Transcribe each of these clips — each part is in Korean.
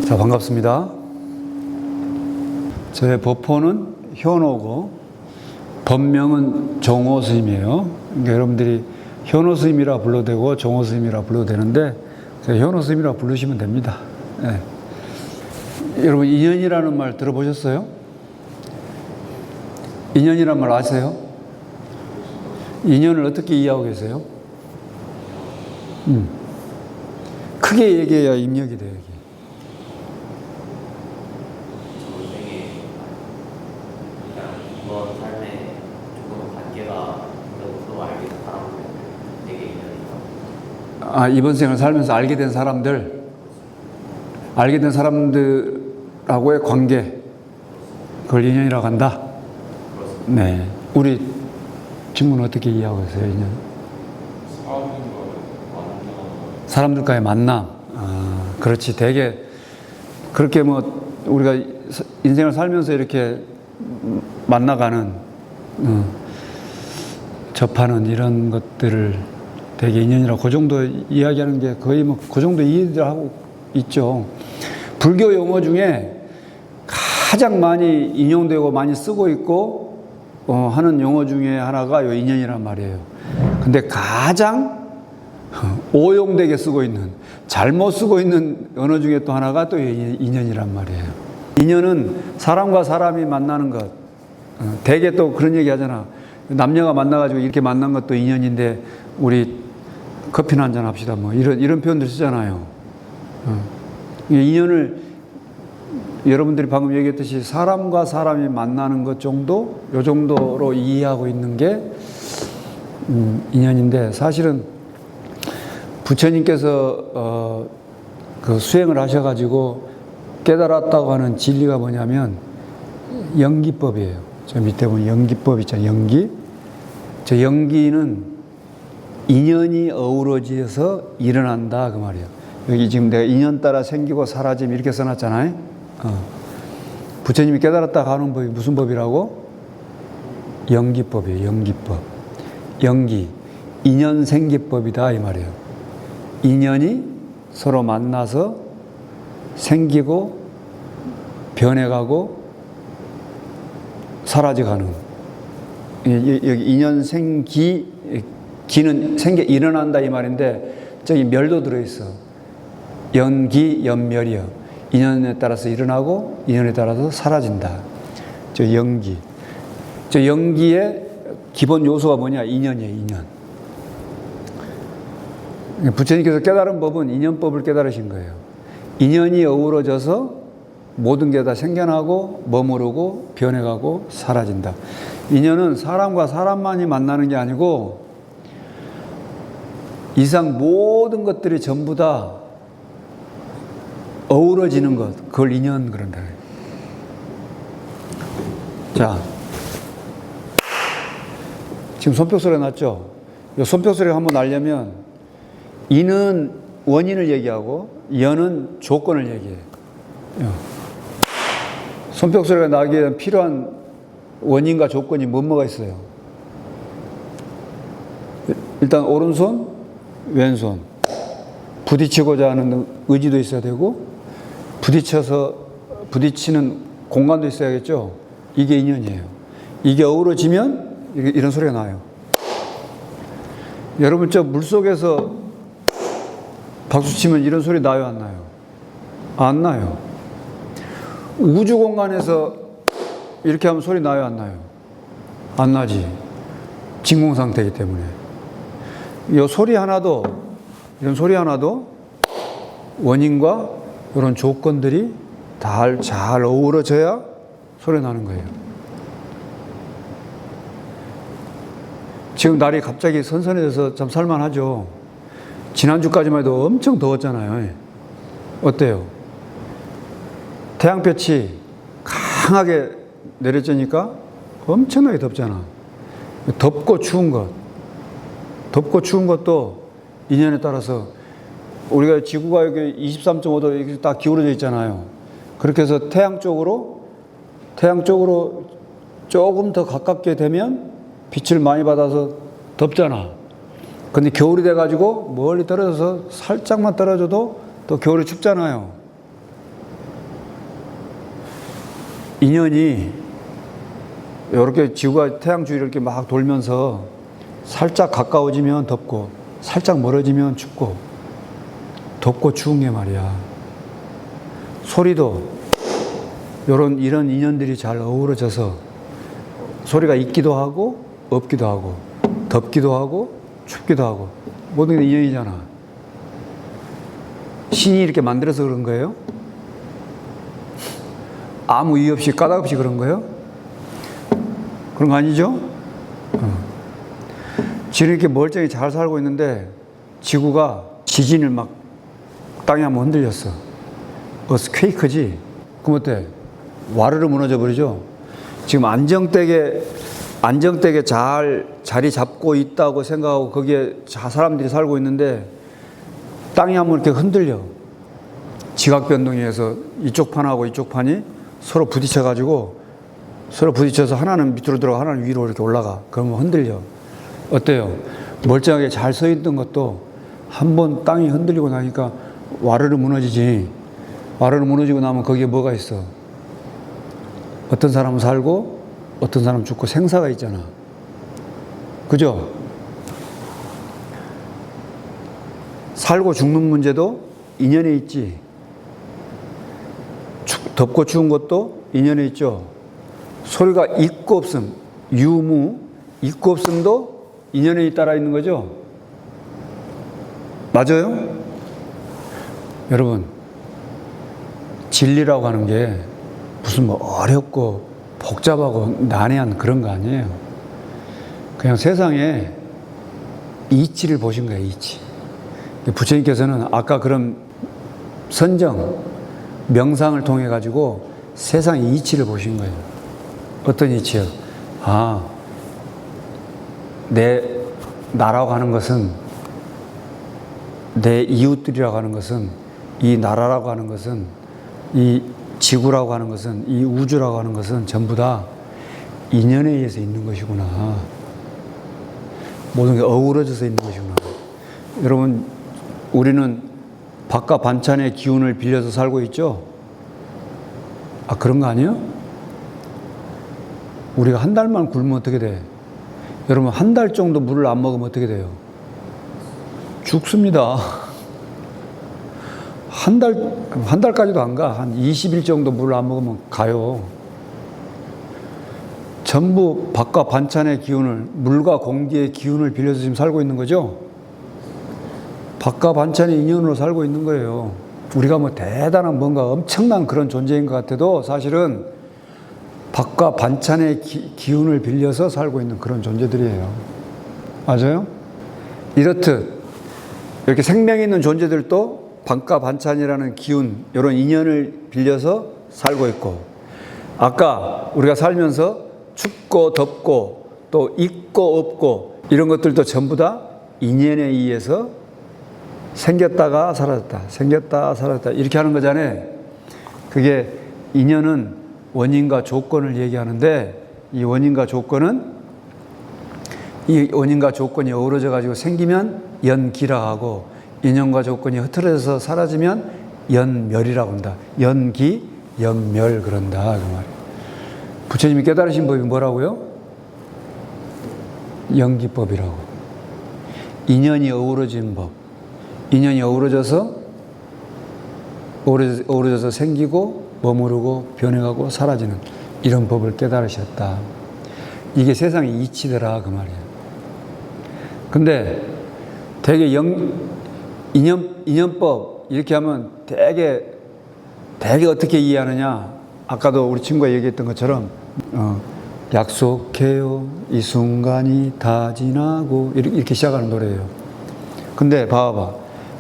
자, 반갑습니다. 저의 법호는 현호고 법명은 정호 스님이에요. 그러니까 여러분들이 현호 스님이라 불러도 되고 정호 스님이라 불러도 되는데 현호 스님이라 부르시면 됩니다. 네. 여러분, 인연이라는 말 들어보셨어요? 인연이라는 말 아세요? 인연을 어떻게 이해하고 계세요? 크게 얘기해야 입력이 돼요. 여기. 이번 삶에 조금 관계가 서로 알게 된 사람들 되게 인연이다. 아, 이번 생을 살면서 알게 된 사람들하고의 관계, 그걸 인연이라고 한다. 네. 우리 친구는 어떻게 이해하고 있어요, 인연? 사람들과의 만남. 아, 그렇지. 되게 그렇게 뭐 우리가 인생을 살면서 이렇게 만나가는, 접하는 이런 것들을 되게 인연이라고 그 정도 이야기하는 게 거의 뭐 그 정도 이해들 하고 있죠. 불교 용어 중에 가장 많이 인용되고 많이 쓰고 있고 하는 용어 중에 하나가 요 인연이란 말이에요. 근데 가장 오용되게 쓰고 있는, 잘못 쓰고 있는 언어 중에 또 하나가 또 인연이란 말이에요. 인연은 사람과 사람이 만나는 것. 대개 또 그런 얘기 하잖아. 남녀가 만나가지고 이렇게 만난 것도 인연인데 우리 커피나 한잔 합시다. 뭐 이런 표현들 쓰잖아요. 인연을 여러분들이 방금 얘기했듯이 사람과 사람이 만나는 것 정도, 요 정도로 이해하고 있는 게 인연인데, 사실은 부처님께서 그 수행을 하셔가지고 깨달았다고 하는 진리가 뭐냐면 연기법이에요. 저 밑에 보면 연기법 있잖아요. 연기. 저 연기는 인연이 어우러져서 일어난다, 그 말이에요. 여기 지금 내가 인연 따라 생기고 사라짐 이렇게 써놨잖아요. 부처님이 깨달았다고 하는 법이 무슨 법이라고? 연기법이에요. 연기법. 연기. 인연 생기법이다, 이 말이에요. 인연이 서로 만나서 생기고 변해가고 사라져가는, 여기 인연 생기, 기는 일어난다 이 말인데 저기 멸도 들어있어. 연기 연멸이요. 인연에 따라서 일어나고 인연에 따라서 사라진다. 저 연기. 저 연기의 기본 요소가 뭐냐? 인연이에요. 인연. 부처님께서 깨달은 법은 인연법을 깨달으신 거예요. 인연이 어우러져서 모든 게 다 생겨나고 머무르고 변해가고 사라진다. 인연은 사람과 사람만이 만나는 게 아니고 이상 모든 것들이 전부 다 어우러지는 것, 그걸 인연 그런다. 자, 지금 손뼉 소리가 났죠? 이 손뼉 소리가 한번 나려면 인은 원인을 얘기하고 연은 조건을 얘기해요. 손뼉 소리가 나기 위한 필요한 원인과 조건이 뭐가 있어요? 일단 오른손, 왼손. 부딪히고자 하는 의지도 있어야 되고 부딪히는 공간도 있어야겠죠? 이게 인연이에요. 이게 어우러지면 이런 소리가 나요. 여러분, 저 물속에서 박수 치면 이런 소리 나요, 안 나요? 안 나요. 우주 공간에서 이렇게 하면 소리 나요, 안 나요? 안 나지. 진공 상태이기 때문에. 이런 소리 하나도 원인과 이런 조건들이 잘 어우러져야 소리 나는 거예요. 지금 날이 갑자기 선선해져서 참 살만하죠. 지난주까지만 해도 엄청 더웠잖아요. 어때요? 태양볕이 강하게 내려지니까 엄청나게 덥잖아. 덥고 추운 것도 인연에 따라서 우리가 지구가 여기 23.5도 이렇게 딱 기울어져 있잖아요. 그렇게 해서 태양 쪽으로 조금 더 가깝게 되면 빛을 많이 받아서 덥잖아. 근데 겨울이 돼가지고 멀리 떨어져서 살짝만 떨어져도 또 겨울이 춥잖아요. 인연이 이렇게 지구가 태양 주위를 이렇게 막 돌면서 살짝 가까워지면 덥고 살짝 멀어지면 춥고 덥고 추운 게 말이야. 소리도 이런 인연들이 잘 어우러져서 소리가 있기도 하고 없기도 하고 덥기도 하고 춥기도 하고 모든 게 인연이잖아. 신이 이렇게 만들어서 그런 거예요? 아무 이유 없이 까닭 없이 그런 거예요? 그런 거 아니죠? 지금 이렇게 멀쩡히 잘 살고 있는데 지구가 지진을 막 땅이 한번 흔들렸어. 퀘이크지? 그럼 어때? 와르르 무너져 버리죠? 지금 안정되게 잘 자리 잡고 있다고 생각하고 거기에 사람들이 살고 있는데 땅이 한번 이렇게 흔들려. 지각 변동에 의해서 이쪽 판하고 이쪽 판이 서로 부딪혀서 하나는 밑으로 들어가 하나는 위로 이렇게 올라가. 그러면 흔들려. 어때요? 멀쩡하게 잘 서 있던 것도 한번 땅이 흔들리고 나니까 와르르 무너지지. 와르르 무너지고 나면 거기에 뭐가 있어? 어떤 사람은 살고 어떤 사람은 죽고 생사가 있잖아. 그죠? 살고 죽는 문제도 인연에 있지. 덥고 추운 것도 인연에 있죠. 소리가 있고 없음, 유무, 있고 없음도 인연에 따라 있는 거죠. 맞아요? 여러분, 진리라고 하는 게 무슨 뭐 어렵고 복잡하고 난해한 그런 거 아니에요. 그냥 세상에 이치를 보신 거예요, 이치. 부처님께서는 아까 그런 선정, 명상을 통해 가지고 세상의 이치를 보신 거예요. 어떤 이치요? 나라고 하는 것은, 내 이웃들이라고 하는 것은, 이 나라라고 하는 것은, 이 지구라고 하는 것은, 이 우주라고 하는 것은 전부 다 인연에 의해서 있는 것이구나. 모든 게 어우러져서 있는 것이구나. 여러분, 우리는 밥과 반찬의 기운을 빌려서 살고 있죠? 그런 거 아니에요? 우리가 한 달만 굶으면 어떻게 돼? 여러분, 한 달 정도 물을 안 먹으면 어떻게 돼요? 죽습니다. 한 달까지도 안 가. 한 20일 정도 물을 안 먹으면 가요. 전부 밥과 반찬의 기운을, 물과 공기의 기운을 빌려서 지금 살고 있는 거죠? 밥과 반찬의 인연으로 살고 있는 거예요. 우리가 뭐 대단한 뭔가 엄청난 그런 존재인 것 같아도 사실은 밥과 반찬의 기운을 빌려서 살고 있는 그런 존재들이에요. 맞아요? 이렇듯 이렇게 생명 있는 존재들도 밥과 반찬이라는 기운, 이런 인연을 빌려서 살고 있고, 아까 우리가 살면서 춥고 덥고 또 있고 없고 이런 것들도 전부 다 인연에 의해서 생겼다가 사라졌다, 생겼다 사라졌다 이렇게 하는 거잖아요. 그게 인연은 원인과 조건을 얘기하는데, 이 원인과 조건이 어우러져 가지고 생기면 연기라 하고, 인연과 조건이 흐트러져서 사라지면 연멸이라고 한다. 연기, 연멸 그런다 그 말이에요. 부처님이 깨달으신 법이 뭐라고요? 연기법이라고. 인연이 어우러진 법. 인연이 어우러져서 생기고 머무르고 변해가고 사라지는 이런 법을 깨달으셨다. 이게 세상의 이치더라 그 말이에요. 근데 되게 인연법 이렇게 하면 되게 어떻게 이해하느냐? 아까도 우리 친구가 얘기했던 것처럼 약속해요 이 순간이 다 지나고 이렇게 시작하는 노래예요. 근데 봐봐,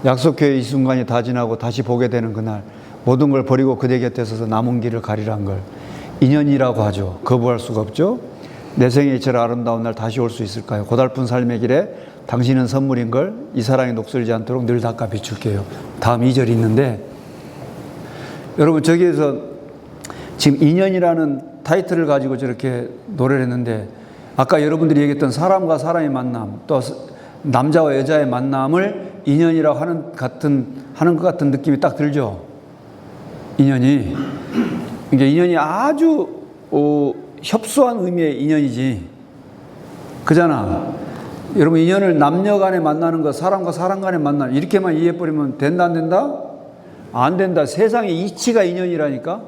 약속해요 이 순간이 다 지나고 다시 보게 되는 그날, 모든 걸 버리고 그대 곁에 서서 남은 길을 가리란 걸 인연이라고 하죠. 거부할 수가 없죠. 내 생에 이처럼 아름다운 날 다시 올 수 있을까요? 고달픈 삶의 길에 당신은 선물인 걸 이 사랑이 녹슬지 않도록 늘 닦아 비출게요. 다음 2절이 있는데, 여러분 저기에서 지금 인연이라는 타이틀을 가지고 저렇게 노래를 했는데, 아까 여러분들이 얘기했던 사람과 사람의 만남, 또 남자와 여자의 만남을 인연이라고 하는 것 같은 느낌이 딱 들죠. 인연이 이게 인연이 아주 협소한 의미의 인연이지. 그잖아. 여러분 인연을 남녀 간에 만나는 거, 사람과 사람 간에 만나는 이렇게만 이해해버리면 된다 안 된다? 안 된다. 세상의 이치가 인연이라니까.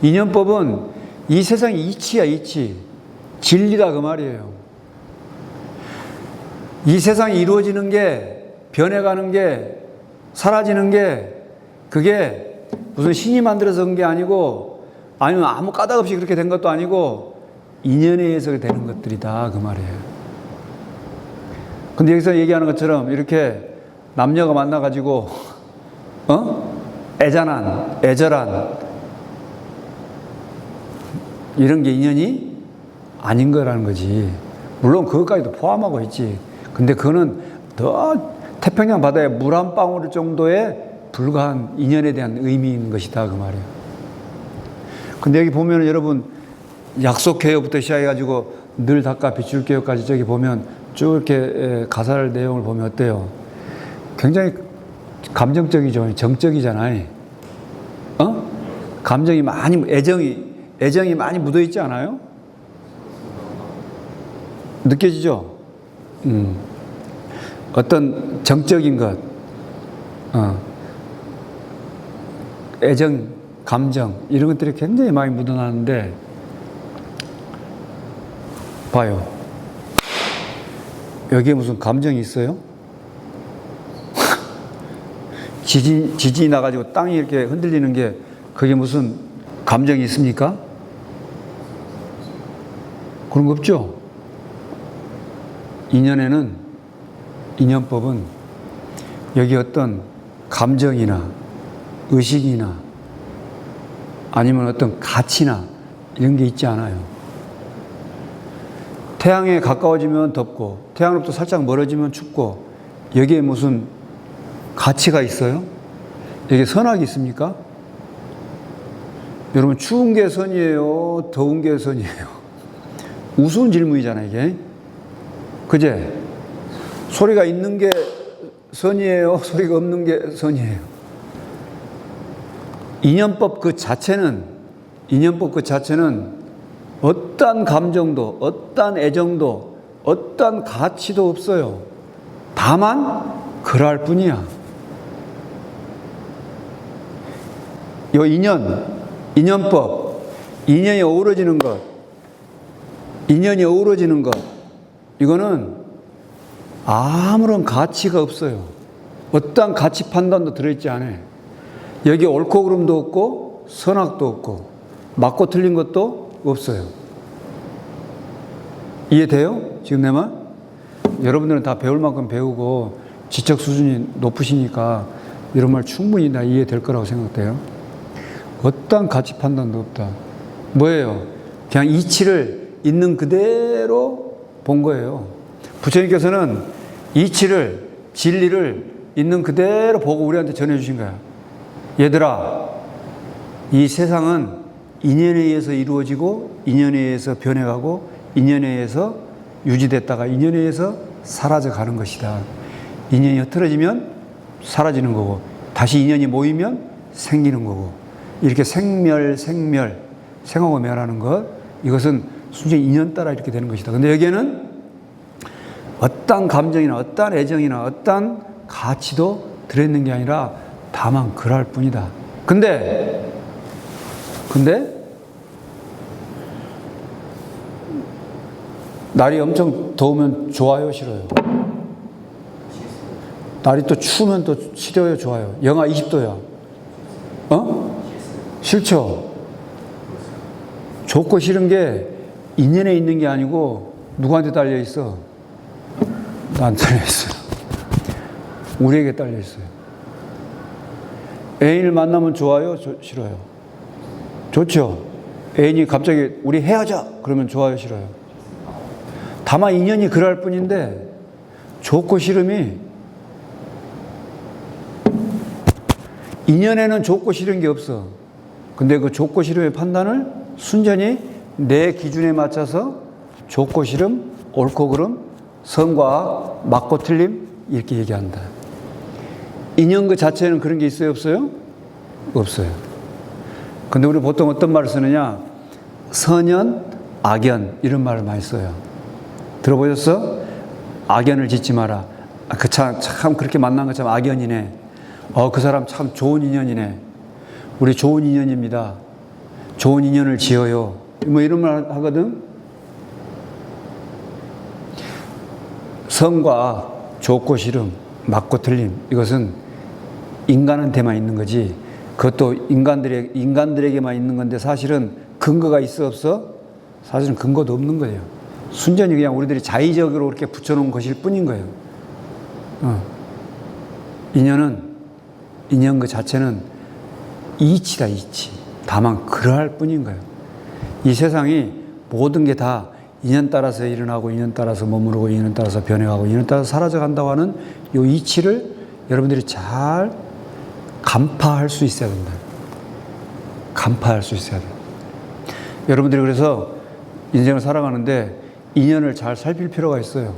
인연법은 이 세상의 이치야, 이치. 진리다 그 말이에요. 이 세상이 이루어지는 게, 변해가는 게, 사라지는 게, 그게 무슨 신이 만들어서 온 게 아니고, 아니면 아무 까닭 없이 그렇게 된 것도 아니고, 인연에 의해서 되는 것들이다 그 말이에요. 근데 여기서 얘기하는 것처럼 이렇게 남녀가 만나가지고 애잔한, 애절한 이런 게 인연이 아닌 거라는 거지. 물론 그것까지도 포함하고 있지. 근데 그거는 더 태평양 바다에 물 한 방울 정도에 불과한 인연에 대한 의미인 것이다 그 말이에요. 근데 여기 보면 여러분 약속해요부터 시작해가지고 늘 닦아 비출게요까지 저기 보면 쭉 이렇게 가사를 내용을 보면 어때요? 굉장히 감정적이죠. 정적이잖아요. 감정이 많이, 애정이 많이 묻어 있지 않아요? 느껴지죠? 어떤 정적인 것, 애정, 감정, 이런 것들이 굉장히 많이 묻어나는데, 봐요. 여기에 무슨 감정이 있어요? 지진이 나가지고 땅이 이렇게 흔들리는 게 그게 무슨 감정이 있습니까? 그런 거 없죠? 인연법은 여기 어떤 감정이나 의식이나 아니면 어떤 가치나 이런 게 있지 않아요. 태양에 가까워지면 덥고 태양으로부터 살짝 멀어지면 춥고 여기에 무슨 가치가 있어요? 여기에 선악이 있습니까? 여러분 추운 게 선이에요? 더운 게 선이에요? 우스운 질문이잖아요 이게. 그제? 소리가 있는 게 선이에요? 소리가 없는 게 선이에요? 인연법 그 자체는 어떠한 감정도, 어떠한 애정도, 어떠한 가치도 없어요. 다만 그럴 뿐이야. 요 인연법, 인연이 어우러지는 것, 이거는 아무런 가치가 없어요. 어떠한 가치 판단도 들어있지 않아요. 여기 옳고 그름도 없고 선악도 없고 맞고 틀린 것도 없어요. 이해돼요? 지금 내 말? 여러분들은 다 배울 만큼 배우고 지적 수준이 높으시니까 이런 말 충분히 다 이해될 거라고 생각돼요. 어떠한 가치 판단도 없다. 뭐예요? 그냥 이치를 있는 그대로 본 거예요. 부처님께서는 이치를, 진리를 있는 그대로 보고 우리한테 전해주신 거야. 얘들아, 이 세상은 인연에 의해서 이루어지고 인연에 의해서 변해가고 인연에 의해서 유지됐다가 인연에 의해서 사라져가는 것이다. 인연이 흐트러지면 사라지는 거고 다시 인연이 모이면 생기는 거고 이렇게 생하고 멸하는 것, 이것은 순전히 인연 따라 이렇게 되는 것이다. 근데 여기에는 어떠한 감정이나 어떠한 애정이나 어떠한 가치도 들어있는 게 아니라 다만 그럴 뿐이다. 근데 날이 엄청 더우면 좋아요, 싫어요? 날이 또 추우면 또 싫어요, 좋아요? 영하 20도야. 싫죠? 좋고 싫은 게 인연에 있는 게 아니고 누구한테 딸려 있어? 나한테 딸려 있어요. 우리에게 딸려 있어요. 애인을 만나면 좋아요, 싫어요? 좋죠? 애인이 갑자기 우리 헤어져! 그러면 좋아요, 싫어요? 다만 인연이 그럴 뿐인데 좋고 싫음이, 인연에는 좋고 싫은 게 없어. 근데 그 좋고 싫음의 판단을 순전히 내 기준에 맞춰서 좋고 싫음, 옳고 그름, 선과 악, 맞고 틀림 이렇게 얘기한다. 인연 그 자체는 그런 게 있어요, 없어요? 없어요. 근데 우리 보통 어떤 말을 쓰느냐? 선연, 악연 이런 말을 많이 써요. 들어보셨어? 악연을 짓지 마라. 참 그렇게 만난 것처럼 악연이네. 그 사람 참 좋은 인연이네. 우리 좋은 인연입니다. 좋은 인연을 지어요. 뭐 이런 말 하거든. 선과 좋고 싫음, 맞고 틀림 이것은 인간한테만 있는 거지. 그것도 인간들에게만 있는 건데 사실은 근거가 있어 없어? 사실은 근거도 없는 거예요. 순전히 그냥 우리들이 자의적으로 그렇게 붙여놓은 것일 뿐인 거예요. 인연 그 자체는 이치다, 이치. 다만 그러할 뿐인 거예요. 이 세상이 모든 게 다 인연 따라서 일어나고, 인연 따라서 머무르고, 인연 따라서 변해가고, 인연 따라서 사라져 간다고 하는 이 이치를 여러분들이 잘 간파할 수 있어야 된다. 간파할 수 있어야 돼요. 여러분들이 그래서 인생을 살아가는데 인연을 잘 살필 필요가 있어요.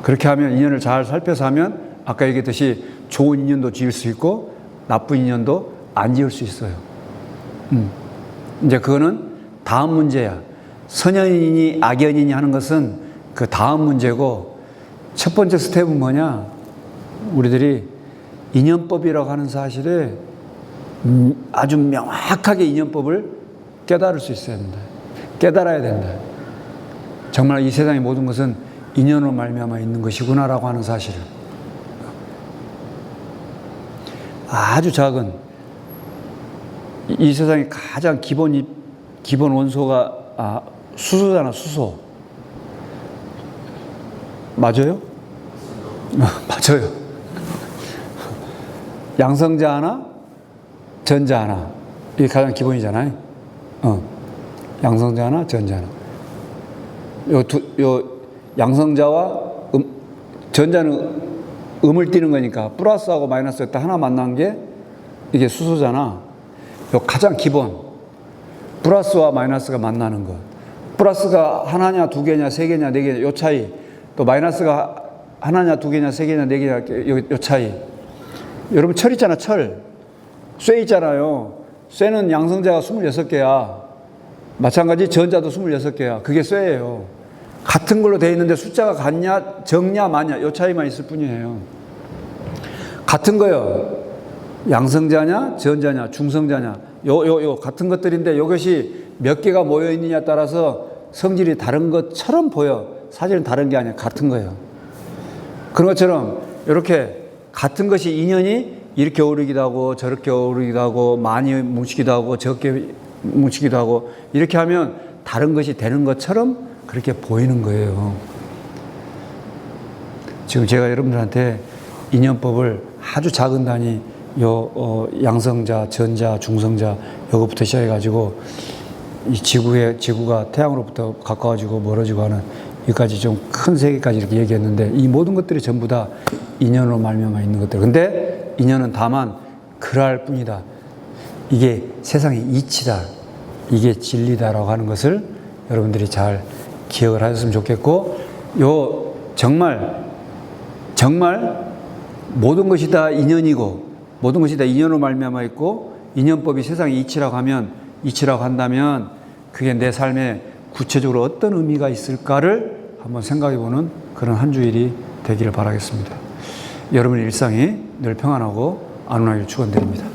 그렇게 하면, 인연을 잘 살펴서 하면 아까 얘기했듯이 좋은 인연도 지을 수 있고 나쁜 인연도 안 지을 수 있어요. 이제 그거는 다음 문제야. 선연이니 악연이니 하는 것은 그 다음 문제고, 첫 번째 스텝은 뭐냐? 우리들이 인연법이라고 하는 사실에 아주 명확하게 인연법을 깨달을 수 있어야 된다. 깨달아야 된다. 정말 이 세상의 모든 것은 인연으로 말미암아 있는 것이구나라고 하는 사실을. 아주 작은 이 세상의 가장 기본 원소가 수소잖아, 수소. 맞아요? 맞아요. 양성자 하나, 전자 하나. 이게 가장 기본이잖아요. 양성자 하나, 전자 하나. 요 양성자와 전자는 음을 띠는 거니까 플러스하고 마이너스가 딱 하나 만난 게 이게 수소잖아. 요 가장 기본. 플러스와 마이너스가 만나는 것. 플러스가 하나냐, 두 개냐, 세 개냐, 네 개냐, 요 차이. 또 마이너스가 하나냐, 두 개냐, 세 개냐, 네 개냐, 요 차이. 여러분 철 있잖아, 철. 쇠 있잖아요. 쇠는 양성자가 26개야. 마찬가지 전자도 26개야. 그게 쇠예요. 같은 걸로 되어 있는데 숫자가 같냐, 적냐, 마냐, 요 차이만 있을 뿐이에요. 같은 거요. 양성자냐, 전자냐, 중성자냐, 요 같은 것들인데 이것이 몇 개가 모여 있느냐에 따라서 성질이 다른 것처럼 보여. 사실은 다른 게 아니야. 같은 거예요. 그런 것처럼 이렇게 같은 것이 인연이 이렇게 어우르기도 하고 저렇게 어우르기도 하고 많이 뭉치기도 하고 적게 뭉치기도 하고 이렇게 하면 다른 것이 되는 것처럼 그렇게 보이는 거예요. 지금 제가 여러분들한테 인연법을 아주 작은 단위 양성자, 전자, 중성자 요거부터 시작해가지고 이 지구가 태양으로부터 가까워지고 멀어지고 하는 여기까지 좀 큰 세계까지 이렇게 얘기했는데 이 모든 것들이 전부 다 인연으로 말미암아 있는 것들. 근데 인연은 다만 그러할 뿐이다. 이게 세상의 이치다. 이게 진리다라고 하는 것을 여러분들이 잘 기억을 하셨으면 좋겠고, 정말 모든 것이 다 인연이고 모든 것이 다 인연으로 말미암아 있고 인연법이 세상의 이치라고 한다면 그게 내 삶에 구체적으로 어떤 의미가 있을까를 한번 생각해보는 그런 한 주일이 되기를 바라겠습니다. 여러분의 일상이 늘 평안하고 안온하기를 축원드립니다.